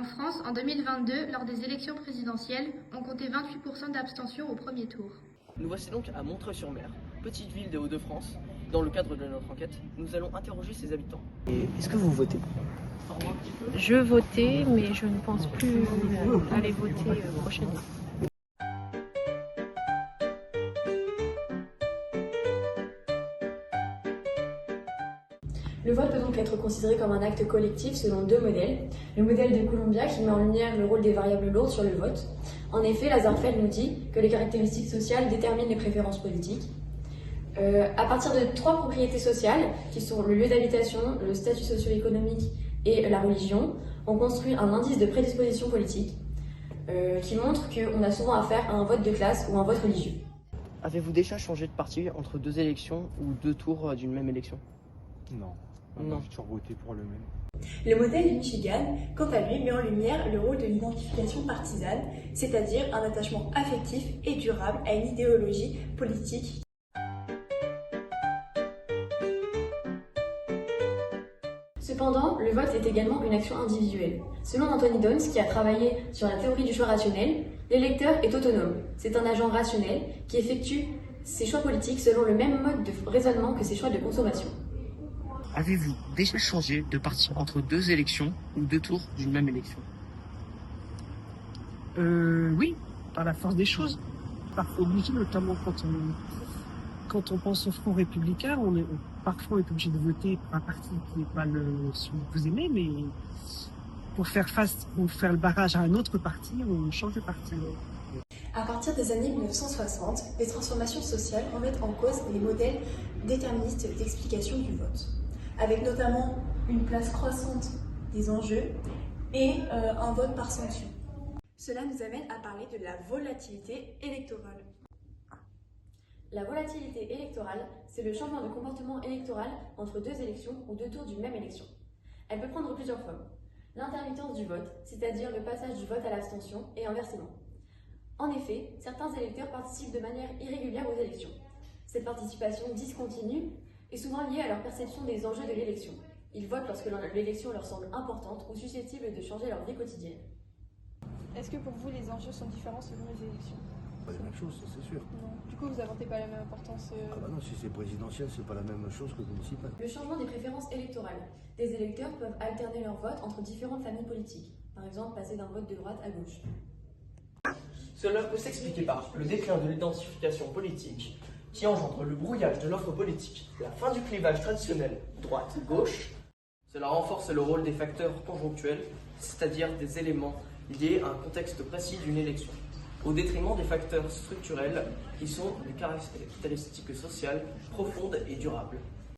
France, en 2022, lors des élections présidentielles, on comptait 28% d'abstention au premier tour. Nous voici donc à Montreuil-sur-Mer, petite ville des Hauts-de-France. Dans le cadre de notre enquête, nous allons interroger ses habitants. Et est-ce que vous votez? Je votais, mais je ne pense plus aller voter prochainement. Le vote peut donc être considéré comme un acte collectif selon deux modèles. Le modèle de Columbia qui met en lumière le rôle des variables lourdes sur le vote. En effet, Lazarsfeld nous dit que les caractéristiques sociales déterminent les préférences politiques. À partir de trois propriétés sociales, qui sont le lieu d'habitation, le statut socio-économique et la religion, on construit un indice de prédisposition politique qui montre qu'on a souvent affaire à un vote de classe ou un vote religieux. Avez-vous déjà changé de parti entre deux élections ou deux tours d'une même élection? Non. Non. J'ai toujours voté pour le même. Le modèle du Michigan, quant à lui, met en lumière le rôle de l'identification partisane, c'est-à-dire un attachement affectif et durable à une idéologie politique. Cependant, le vote est également une action individuelle. Selon Anthony Downs, qui a travaillé sur la théorie du choix rationnel, l'électeur est autonome. C'est un agent rationnel qui effectue ses choix politiques selon le même mode de raisonnement que ses choix de consommation. Avez-vous déjà changé de parti entre deux élections ou deux tours d'une même élection? Oui, par la force des choses. Parfois obligé, notamment quand on pense au Front républicain, parfois on est obligé de voter pour un parti qui n'est pas celui que vous aimez, mais pour faire le barrage à un autre parti, on change de parti. À partir des années 1960, les transformations sociales remettent en cause les modèles déterministes d'explication du vote, avec notamment une place croissante des enjeux et un vote par sanction. Cela nous amène à parler de la volatilité électorale. La volatilité électorale, c'est le changement de comportement électoral entre deux élections ou deux tours d'une même élection. Elle peut prendre plusieurs formes. L'intermittence du vote, c'est-à-dire le passage du vote à l'abstention, et inversement. En effet, certains électeurs participent de manière irrégulière aux élections. Cette participation discontinue est souvent liée à leur perception des enjeux de l'élection. Ils votent lorsque l'élection leur semble importante ou susceptible de changer leur vie quotidienne. Est-ce que pour vous, les enjeux sont différents selon les élections? Pas la même chose, ça c'est sûr. Non. Du coup, vous n'apportez pas la même importance Ah bah non, si c'est présidentiel, c'est pas la même chose que municipal. Le changement des préférences électorales. Des électeurs peuvent alterner leur vote entre différentes familles politiques. Par exemple, passer d'un vote de droite à gauche. Cela peut s'expliquer par le déclin de l'identification politique qui engendre le brouillage de l'offre politique, la fin du clivage traditionnel droite-gauche. Cela renforce le rôle des facteurs conjonctuels, c'est-à-dire des éléments liés à un contexte précis d'une élection, au détriment des facteurs structurels qui sont des caractéristiques sociales profondes et durables.